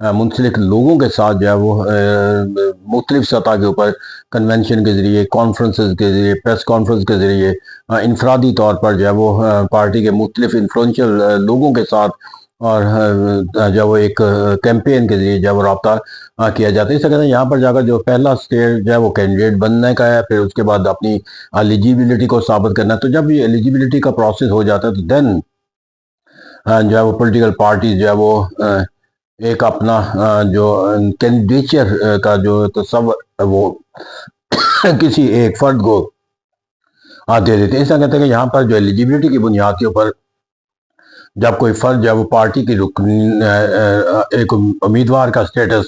منسلک لوگوں کے ساتھ جو ہے وہ مختلف سطح کے اوپر کنونشن کے ذریعے، کانفرنسز کے ذریعے، پریس کانفرنس کے ذریعے، انفرادی طور پر جو ہے وہ پارٹی کے مختلف انفلوئنشل لوگوں کے ساتھ اور جو وہ ایک کیمپین کے ذریعے جو وہ رابطہ کیا جاتا ہے. اس طرح یہاں پر جا کر جو پہلا سٹیج جو ہے وہ کینڈیڈیٹ بننے کا ہے، پھر اس کے بعد اپنی ایلیجیبلٹی کو ثابت کرنا ہے. تو جب یہ ایلیجیبلٹی کا پروسیس ہو جاتا ہے تو دین جو ہے وہ پولیٹیکل پارٹیز جو ہے وہ ایک اپنا جو کینڈیڈیچر کا جو تصور وہ کسی ایک فرد کو دے دیتے ہیں. اس طرح کہتے ہیں کہ یہاں پر جو ایلیجیبلٹی کی بنیاد کے اوپر جب کوئی فرد جو ہے وہ پارٹی کی ایک امیدوار کا سٹیٹس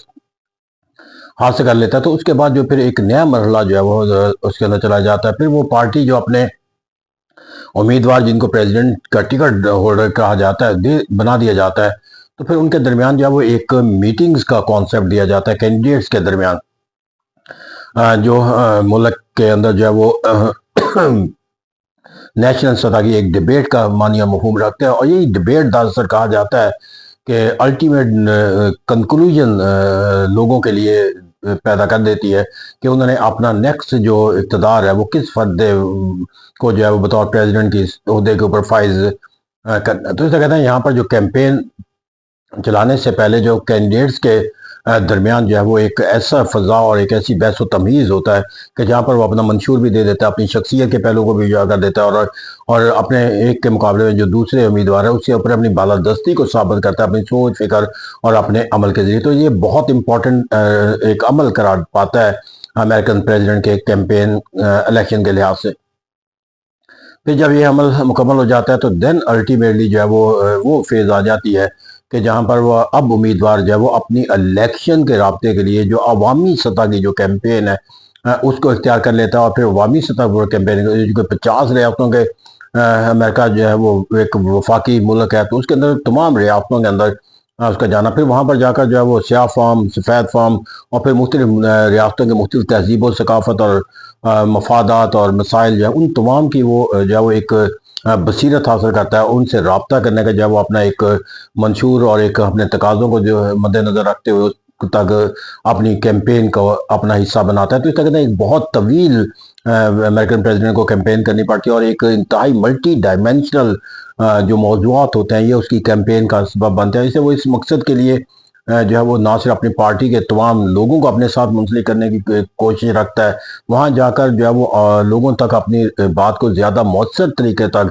حاصل کر لیتا ہے تو اس کے بعد جو پھر ایک نیا مرحلہ جو ہے وہ اس کے اندر چلا جاتا ہے. پھر وہ پارٹی جو اپنے امیدوار جن کو پریزیڈنٹ کا ٹکٹ ہولڈر کہا جاتا ہے بنا دیا جاتا ہے، تو پھر ان کے درمیان جو ہے وہ ایک میٹنگز کا کانسیپٹ دیا جاتا ہے کینڈیڈیٹس کے درمیان، جو ملک کے اندر جو ہے وہ نیشنل سطح کی ایک ڈیبیٹ کا معنی مفہوم رکھتے ہیں. اور یہی ڈیبیٹ دراصل کہا جاتا ہے کہ الٹیمیٹ کنکلوژن لوگوں کے لیے پیدا کر دیتی ہے کہ انہوں نے اپنا نیکسٹ جو اقتدار ہے وہ کس فرد کو جو ہے وہ بطور پریزیڈنٹ کی عہدے کے اوپر فائز کرنا. تو اس طرح کہتے ہیں یہاں پر جو کیمپین چلانے سے پہلے جو کینڈیڈیٹس کے درمیان جو ہے وہ ایک ایسا فضا اور ایک ایسی بحث و تمیز ہوتا ہے کہ جہاں پر وہ اپنا منشور بھی دے دیتا ہے، اپنی شخصیت کے پہلو کو بھی اجاگر کر دیتا ہے اور اپنے ایک کے مقابلے میں جو دوسرے امیدوار ہے اس کے اوپر اپنی بالادستی کو ثابت کرتا ہے اپنی سوچ فکر اور اپنے عمل کے ذریعے. تو یہ بہت امپورٹنٹ ایک عمل قرار پاتا ہے امریکن پریزیڈنٹ کے کیمپین الیکشن کے لحاظ سے. پھر جب یہ عمل مکمل ہو جاتا ہے تو دین الٹیمیٹلی جو ہے وہ فیز آ جاتی ہے کہ جہاں پر وہ اب امیدوار جو ہے وہ اپنی الیکشن کے رابطے کے لیے جو عوامی سطح کی جو کیمپین ہے اس کو اختیار کر لیتا ہے. اور پھر عوامی سطح پر کیمپین 50 ریاستوں کے امریکہ جو ہے وہ ایک وفاقی ملک ہے تو اس کے اندر تمام ریاستوں کے اندر اس کا جانا، پھر وہاں پر جا کر جو ہے وہ سیاہ فام، سفید فام اور پھر مختلف ریاستوں کے مختلف تہذیب و ثقافت اور مفادات اور مسائل جو ہے ان تمام کی وہ جو ہے وہ ایک بصیرت حاصل کرتا ہے. ان سے رابطہ کرنے کا جو ہے وہ اپنا ایک منشور اور ایک اپنے تقاضوں کو جو مد نظر رکھتے ہوئے تک اپنی کیمپین کا اپنا حصہ بناتا ہے. تو اس طرح ایک بہت طویل امریکن پریزیڈنٹ کو کیمپین کرنی پڑتی ہے اور ایک انتہائی ملٹی ڈائمینشنل جو موضوعات ہوتے ہیں یہ اس کی کیمپین کا سبب بنتے ہیں. اسے وہ اس مقصد کے لیے جو ہے وہ نہ صرف اپنی پارٹی کے تمام لوگوں کو اپنے ساتھ منسلک کرنے کی کوشش رکھتا ہے، وہاں جا کر جو ہے وہ لوگوں تک اپنی بات کو زیادہ مؤثر طریقے تک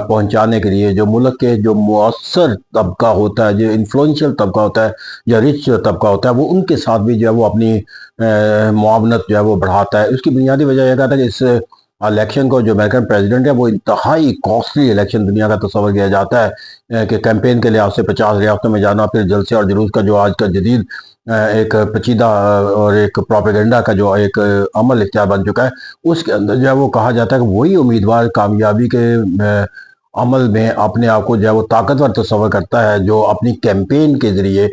پہنچانے کے لیے جو ملک کے جو مؤثر طبقہ ہوتا ہے، جو انفلوئنشل طبقہ ہوتا ہے یا رچ طبقہ ہوتا ہے، وہ ان کے ساتھ بھی جو ہے وہ اپنی معاونت جو ہے وہ بڑھاتا ہے. اس کی بنیادی وجہ یہ کہتا ہے کہ اس الیکشن کو جو امریکن پریزیڈنٹ ہے وہ انتہائی کاسٹلی الیکشن دنیا کا تصور کیا جاتا ہے کہ کیمپین کے لحاظ سے 50 ریاستوں میں جانا، پھر جلسے اور جلوس کا جو آج کا جدید ایک پیچیدہ اور ایک پروپیگنڈا کا جو ایک عمل اختیار بن چکا ہے، اس کے اندر جو ہے وہ کہا جاتا ہے کہ وہی امیدوار کامیابی کے عمل میں اپنے آپ کو جو ہے وہ طاقتور تصور کرتا ہے جو اپنی کیمپین کے ذریعے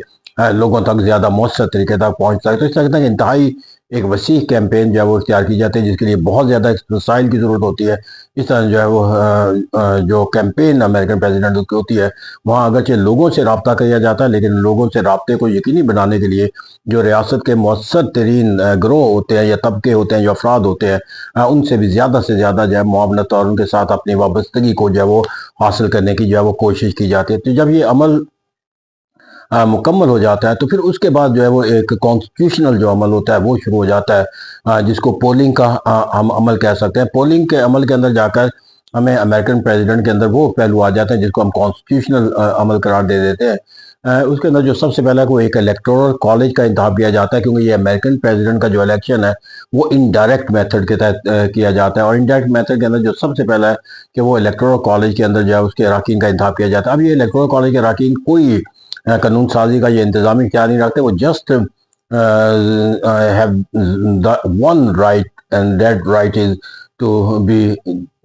لوگوں تک زیادہ مؤثر طریقے تک پہنچتا ہے. تو اس طرح کہ انتہائی ایک وسیع کیمپین جو ہے وہ اختیار کی جاتی ہے جس کے لیے بہت زیادہ وسائل کی ضرورت ہوتی ہے. اس طرح جو ہے وہ جو کیمپین امریکن پریزیڈنٹ کی ہوتی ہے وہاں اگرچہ لوگوں سے رابطہ کیا جاتا ہے لیکن لوگوں سے رابطے کو یقینی بنانے کے لیے جو ریاست کے مؤثر ترین گروہ ہوتے ہیں یا طبقے ہوتے ہیں یا افراد ہوتے ہیں ان سے بھی زیادہ سے زیادہ جو ہے معاونت اور ان کے ساتھ اپنی وابستگی کو جو ہے وہ حاصل کرنے کی جو ہے وہ کوشش کی جاتی ہے. تو جب یہ عمل مکمل ہو جاتا ہے تو پھر اس کے بعد جو ہے وہ ایک کانسٹیٹیوشنل جو عمل ہوتا ہے وہ شروع ہو جاتا ہے جس کو پولنگ کا ہم عمل کہہ سکتے ہیں. پولنگ کے عمل کے اندر جا کر ہمیں امریکن پریزیڈنٹ کے اندر وہ پہلو آ جاتے ہیں جس کو ہم کانسٹیٹیوشنل عمل قرار دے دیتے ہیں. اس کے اندر جو سب سے پہلا وہ ایک الیکٹورل کالج کا انتخاب کیا جاتا ہے کیونکہ یہ امریکن پریزیڈنٹ کا جو الیکشن ہے وہ انڈائریکٹ میتھڈ کے تحت کیا جاتا ہے. اور انڈائریکٹ میتھڈ کے اندر جو سب سے پہلا ہے کہ وہ الیکٹورل کالج کے اندر جو ہے اس کے اراکین کا انتخاب کیا جاتا ہے. اب یہ الیکٹورل کالج کے اراکین کوئی قانون سازی کا یہ انتظامی اختیار نہیں رکھتے، وہ just have one right and that right is to be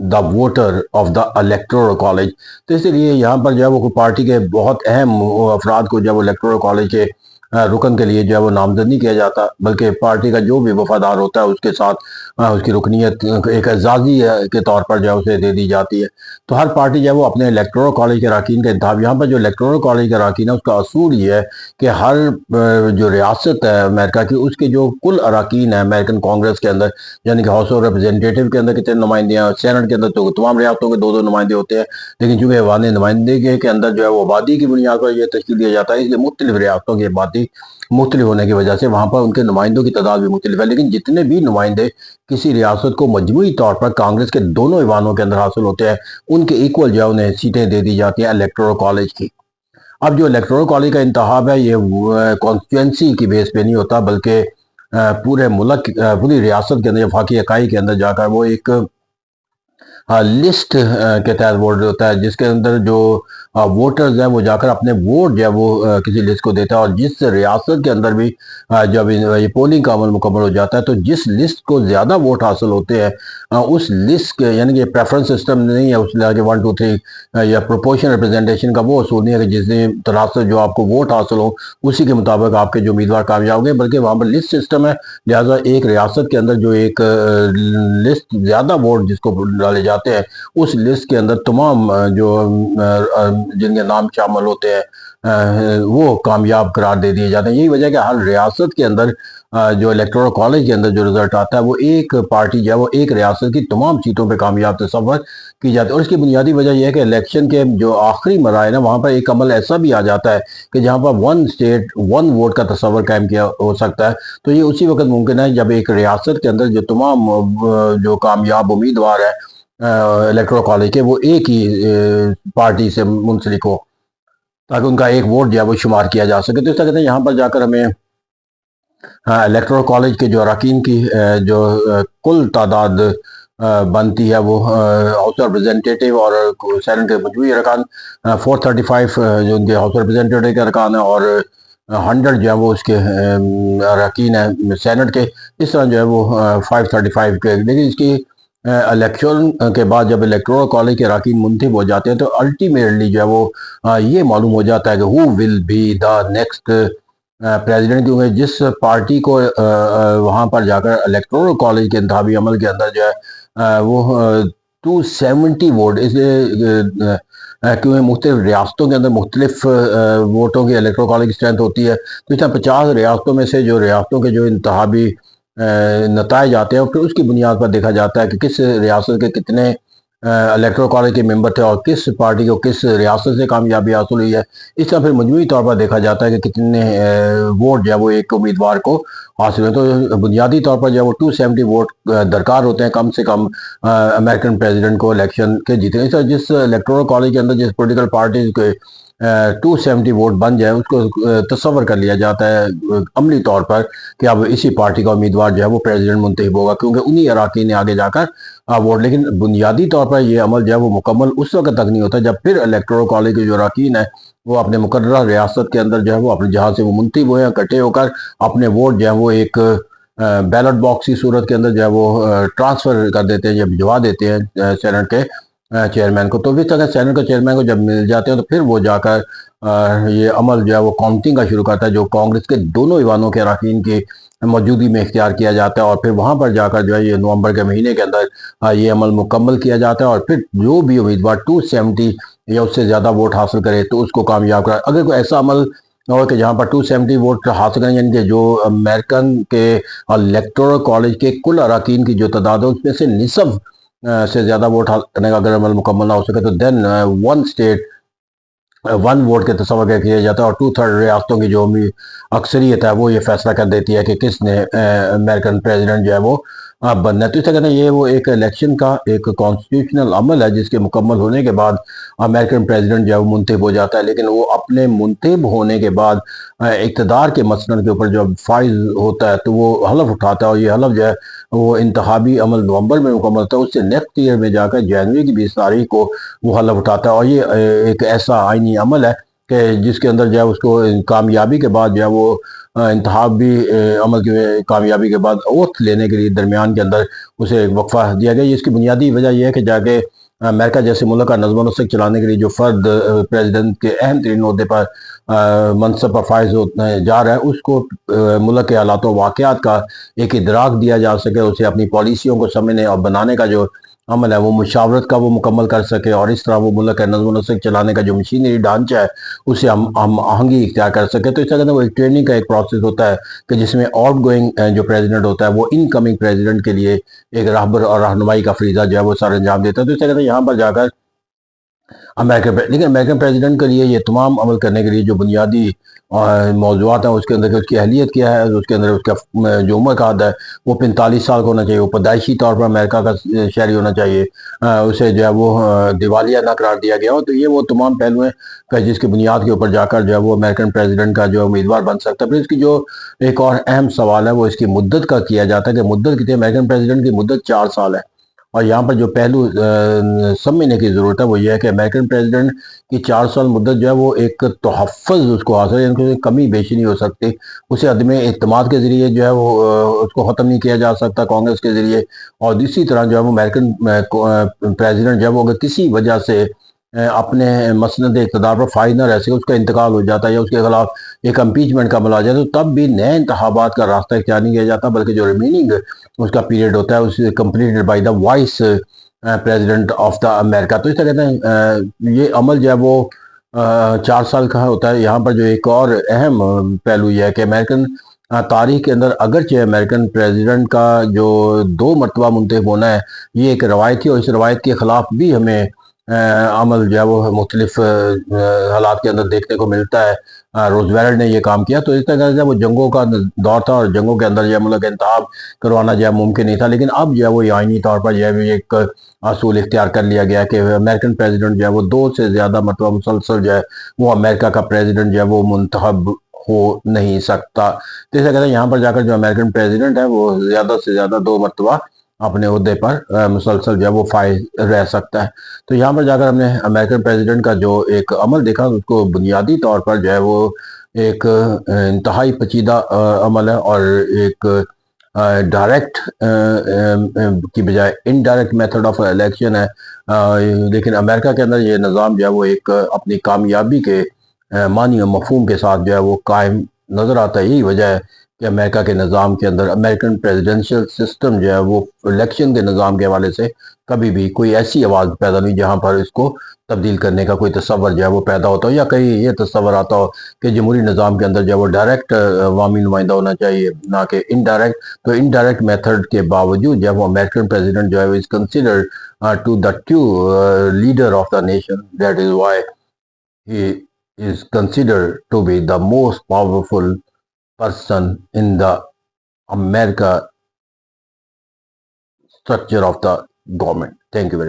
the voter of the electoral college. تو اس لیے یہاں پر جو ہے وہ پارٹی کے بہت اہم افراد کو جو ہے وہ الیکٹورل کالج کے رکن کے لیے جو ہے وہ نامزد نہیں کیا جاتا، بلکہ پارٹی کا جو بھی وفادار ہوتا ہے اس کے ساتھ اس کی رکنیت ایک اعزازی کے طور پر جو ہے اسے دے دی جاتی ہے۔ تو ہر پارٹی جو ہے وہ اپنے الیکٹورل کالج کے اراکین کا انتخاب، یہاں پر جو الیکٹورل کالج کے اراکین ہے اس کا اصول یہ ہے کہ ہر جو ریاست ہے امریکہ کی، اس کے جو کل اراکین ہیں امریکن کانگریس کے اندر، یعنی کہ ہاؤس آف ریپرزینٹیٹیو کے اندر کتنے نمائندے ہیں، سینٹ کے اندر تو تمام ریاستوں کے دو دو نمائندے ہوتے ہیں، لیکن چونکہ ایوان نمائندگی کے اندر جو ہے وہ آبادی کی بنیاد پر یہ تشکیل دیا جاتا ہے، اس لیے مختلف ریاستوں کی آبادی مختلف ہونے کی وجہ سے وہاں پر ان کے نمائندوں کی تعداد بھی مختلف ہے، لیکن جتنے بھی نمائندے کسی ریاست کو مجموعی طور پر کانگریس کے دونوں ایوانوں کے اندر حاصل ہوتے ہیں، ان کے ایکول جو ہے انہیں سیٹیں دے دی جاتی ہیں الیکٹورل کالج کی۔ اب جو الیکٹورل کالج کا انتخاب ہے یہ کانسٹیٹوئنسی کی بیس پہ نہیں ہوتا، بلکہ پورے ملک پوری ریاست کے اندر وفاقی اکائی کے اندر جا کر وہ ایک لسٹ کے تحت ووٹ ہوتا ہے، جس کے اندر جو ووٹرز ہیں وہ جا کر اپنے ووٹ جو ہے وہ کسی لسٹ کو دیتا ہے، اور جس ریاست کے اندر بھی جب یہ پولنگ کا عمل مکمل ہو جاتا ہے تو جس لسٹ کو زیادہ ووٹ حاصل ہوتے ہیں اس لسٹ کے، یعنی کہ پریفرنس سسٹم نہیں ہے اس لئے کہ 1 2 3 یا پروپورشن ریپرزنٹیشن کا وہ اصول نہیں ہے کہ جس طرح سے جو آپ کو ووٹ حاصل ہو اسی کے مطابق آپ کے جو امیدوار کامیاب گئے، بلکہ وہاں پر لسٹ سسٹم ہے، لہٰذا ایک ریاست کے اندر جو ایک لسٹ زیادہ ووٹ جس کو ڈالے جاتے ہیں اس لسٹ کے اندر تمام جو جن کے نام شامل ہوتے ہیں وہ کامیاب قرار دے دیے جاتے ہیں۔ یہی وجہ ہے کہ ہر ریاست کے اندر جو الیکٹورل کالج کے اندر جو رزلٹ آتا ہے وہ ایک پارٹی جو ہے وہ ایک ریاست کی تمام سیٹوں پہ کامیاب تصور کی جاتی ہے، اور اس کی بنیادی وجہ یہ ہے کہ الیکشن کے جو آخری مراحل ہیں وہاں پر ایک عمل ایسا بھی آ جاتا ہے کہ جہاں پر 1 اسٹیٹ 1 ووٹ کا تصور قائم کیا ہو سکتا ہے، تو یہ اسی وقت ممکن ہے جب ایک ریاست کے اندر جو تمام جو کامیاب امیدوار ہیں الیکٹورل کالج کے وہ ایک ہی پارٹی سے منسلک ہو، تاکہ ان کا ایک ووٹ جو ہے وہ شمار کیا جا سکے۔ تو اس طرح کہتے ہیں یہاں پر جا کر ہمیں الیکٹورل کالج کے جو اراکین کی جو کل تعداد بنتی ہے وہ ہاؤس آف ریپرزینٹیٹیو اور سینٹ کے مجموعی ارکان 435 جو ان کے ہاؤس آف ریپرزینٹیٹیو کے ارکان ہیں، اور 100 جو ہے وہ اس کے اراکین ہیں سینٹ کے، اس طرح جو ہے وہ 535 کے، لیکن اس کی الیکشن کے بعد جب الیکٹورل کالج کے اراکین منتخب ہو جاتے ہیں تو الٹیمیٹلی جو ہے وہ یہ معلوم ہو جاتا ہے کہ who will be the next president, کیونکہ جس پارٹی کو وہاں پر جا کر الیکٹورل کالج کے انتخابی عمل کے اندر جو ہے وہ 270 ووٹ، اس لیے کیونکہ مختلف ریاستوں کے اندر مختلف ووٹوں کی الیکٹورل کالج کی اسٹرینتھ ہوتی ہے، تو اس طرح 50 ریاستوں میں سے جو ریاستوں کے جو انتخابی نتائج آتے ہیں اور پھر اس کی بنیاد پر دیکھا جاتا ہے کہ کس ریاست کے کتنے الیکٹورل کالج کے ممبر تھے اور کس پارٹی کو کس ریاست سے کامیابی حاصل ہوئی ہے، اس طرح پھر مجموعی طور پر دیکھا جاتا ہے کہ کتنے ووٹ جو ہے وہ ایک امیدوار کو حاصل ہوئے۔ تو بنیادی طور پر جو ہے وہ 270 ووٹ درکار ہوتے ہیں کم سے کم امریکن پریزیڈنٹ کو الیکشن کے جیتنے۔ اس طرح جس الیکٹورل کالج کے اندر جس پولیٹیکل پارٹیز کے 270 ووٹ بن جائے اس کو تصور کر لیا جاتا ہے عملی طور پر کہ اب اسی پارٹی کا امیدوار جو ہے وہ پریزیڈنٹ منتخب ہوگا، کیونکہ انہی اراکین نے آگے جا کر ووٹ، لیکن بنیادی طور پر یہ عمل جو ہے وہ مکمل اس وقت تک نہیں ہوتا جب پھر الیکٹورل کالج کے جو اراکین ہیں وہ اپنے مقررہ ریاست کے اندر جو ہے وہ اپنے جہاں سے وہ منتخب ہوئے ہیں اکٹھے ہو کر اپنے ووٹ جو ہے وہ ایک بیلٹ باکس کی صورت کے اندر جو ہے وہ ٹرانسفر کر دیتے ہیں یا بھجوا دیتے ہیں سینٹ کے چیئرمین کو۔ تو اس طرح سینٹ کے چیئرمین کو جب مل جاتے ہیں تو پھر وہ جا کر یہ عمل جو ہے وہ کاؤنٹنگ کا شروع کرتا ہے، جو کانگریس کے دونوں ایوانوں کے اراکین کی موجودگی میں اختیار کیا جاتا ہے، اور پھر وہاں پر جا کر جو ہے یہ نومبر کے مہینے کے اندر یہ عمل مکمل کیا جاتا ہے، اور پھر جو بھی امیدوار 270 یا اس سے زیادہ ووٹ حاصل کرے تو اس کو کامیاب کرا۔ اگر کوئی ایسا عمل ہو کہ جہاں پر 270 ووٹ حاصل کریں، یعنی کہ جو امریکن کے الیکٹورل کالج کے کل اراکین کی جو تعداد ہے اس میں سے نصف سے زیادہ ووٹ حاصل کرنے کا اگر عمل مکمل نہ ہو سکے تو دین 1 اسٹیٹ 1 ووٹ کے تصور کیا جاتا ہے، اور 2/3 ریاستوں کی جو اکثریت ہے وہ یہ فیصلہ کر دیتی ہے کہ کس نے امریکن پریزیڈنٹ جو ہے وہ بننا ہے۔ تو اس طرح کہتے ہیں یہ وہ ایک الیکشن کا ایک کانسٹیٹیوشنل عمل ہے جس کے مکمل ہونے کے بعد امریکن پریزیڈنٹ جو ہے وہ منتخب ہو جاتا ہے، لیکن وہ اپنے منتخب ہونے کے بعد اقتدار کے مسند کے اوپر جو فائز ہوتا ہے تو وہ حلف اٹھاتا ہے، اور یہ حلف جو ہے وہ انتخابی عمل نومبر میں مکمل ہوتا ہے، اس سے نیکسٹ ایئر میں جا کر جنوری کی 20 تاریخ کو وہ حلف اٹھاتا ہے، اور یہ ایک ایسا آئینی عمل ہے کہ جس کے اندر جو ہے اس کو کامیابی کے بعد جو ہے وہ انتخابی عمل کی کامیابی کے بعد اوتھ لینے کے لیے درمیان کے اندر اسے ایک وقفہ دیا گیا۔ اس کی بنیادی وجہ یہ ہے کہ جا کے امریکہ جیسے ملک کا نظم و نسق چلانے کے لیے جو فرد پریزیڈنٹ کے اہم ترین عہدے پر منصب پر فائز جا رہا ہے، اس کو ملک کے حالات و واقعات کا ایک ادراک دیا جا سکے، اسے اپنی پالیسیوں کو سمجھنے اور بنانے کا جو عمل ہے وہ مشاورت کا وہ مکمل کر سکے، اور اس طرح وہ ملک کا نظم و نسق چلانے کا جو مشینری ڈھانچہ ہے اسے ہم آہنگی اختیار کر سکے۔ تو اس طرح وہ ایک ٹریننگ کا ایک پروسیس ہوتا ہے کہ جس میں آؤٹ گوئنگ جو پریزیڈنٹ ہوتا ہے وہ ان کمنگ پریزیڈنٹ کے لیے ایک راہبر اور رہنمائی کا فریضہ جو ہے وہ سر انجام دیتا ہے۔ تو اس طرح یہاں پر جا کر لیکن امریکن پریزیڈنٹ کے لیے یہ تمام عمل کرنے کے لیے جو بنیادی موضوعات ہیں، اس کے اندر اس کی اہلیت کیا ہے، اس کے اندر اس کا جو عمر قاد ہے وہ 45 سال کا ہونا چاہیے، وہ پیدائشی طور پر امریکہ کا شہری ہونا چاہیے، اسے جو ہے وہ دیوالیہ نہ قرار دیا گیا ہو۔ تو یہ وہ تمام پہلو ہیں جس کی بنیاد کے اوپر جا کر جو ہے وہ امریکن پریزیڈنٹ کا جو امیدوار بن سکتا ہے۔ پھر اس کی جو ایک اور اہم سوال ہے وہ اس کی مدت کا کیا جاتا ہے کہ مدت کتنی؟ امریکن پریزیڈنٹ کی مدت 4 سال ہے، اور یہاں پر جو پہلو سمجھنے کی ضرورت ہے وہ یہ ہے کہ امریکن پریزیڈنٹ کی 4 سال مدت جو ہے وہ ایک تحفظ اس کو حاصل ہے، یعنی کمی بیشی نہیں ہو سکتی، اسے عدم اعتماد کے ذریعے جو ہے وہ اس کو ختم نہیں کیا جا سکتا کانگریس کے ذریعے، اور اسی طرح جو ہے وہ امریکن پریزیڈنٹ جو ہے وہ اگر کسی وجہ سے اپنے مسند اقتدار پر فائز نہ رہ سکے، اس کا انتقال ہو جاتا ہے یا اس کے خلاف ایک امپیچمنٹ کا عمل آ جاتا ہے، تو تب بھی نئے انتخابات کا راستہ اختیار نہیں کیا جاتا، بلکہ جو ریمیننگ اس کا پیریڈ ہوتا ہے اسے completed by the vice president of the America. تو اس طرح کہتے ہیں یہ عمل جو ہے وہ 4 سال کا ہوتا ہے۔ یہاں پر جو ایک اور اہم پہلو یہ ہے کہ امریکن تاریخ کے اندر اگرچہ امریکن پریزیڈنٹ کا جو 2 مرتبہ منتخب ہونا ہے یہ ایک روایت ہے، اور اس روایت کے خلاف بھی ہمیں عمل جو ہے وہ مختلف حالات کے اندر دیکھنے کو ملتا ہے۔ روزویلٹ نے یہ کام کیا، تو اس طرح سے وہ جنگوں کا دور تھا، اور جنگوں کے اندر جو ہے ملک انتخاب کروانا جو ہے ممکن نہیں تھا، لیکن اب جو ہے وہ آئینی طور پر جو ہے ایک اصول اختیار کر لیا گیا کہ امریکن پریزیڈنٹ جو ہے وہ 2 سے زیادہ مرتبہ مسلسل جو ہے وہ امریکہ کا پریزیڈنٹ جو ہے وہ منتخب ہو نہیں سکتا۔ تو اسے کہتے ہیں یہاں پر جا کر جو امریکن پریزیڈنٹ ہے وہ زیادہ سے زیادہ 2 مرتبہ اپنے عہدے پر مسلسل جو ہے وہ فائز رہ سکتا ہے۔ تو یہاں پر جا کر ہم نے امریکن پریزیڈنٹ کا جو ایک عمل دیکھا، اس کو بنیادی طور پر جو ہے وہ ایک انتہائی پیچیدہ عمل ہے، اور ایک ڈائریکٹ کی بجائے انڈائریکٹ میتھڈ آف الیکشن ہے، لیکن امریکہ کے اندر یہ نظام جو ہے وہ ایک اپنی کامیابی کے معنی و مفہوم کے ساتھ جو ہے وہ قائم نظر آتا ہے۔ یہی وجہ ہے کہ امریکہ کے نظام کے اندر امریکن پریزیڈنشل سسٹم جو ہے وہ الیکشن کے نظام کے حوالے سے کبھی بھی کوئی ایسی آواز پیدا نہیں جہاں پر اس کو تبدیل کرنے کا کوئی تصور جو ہے وہ پیدا ہوتا ہو، یا کہیں یہ تصور آتا ہو کہ جمہوری نظام کے اندر جو ہے وہ ڈائریکٹ عوامی نمائندہ ہونا چاہیے نہ کہ انڈائریکٹ۔ تو انڈائریکٹ میتھڈ کے باوجود جو ہے وہ امریکن پریزیڈنٹ جو ہے is considered to the true leader of the nation, that is why he is considered to be the most powerful person in the America structure of the government. Thank you very much.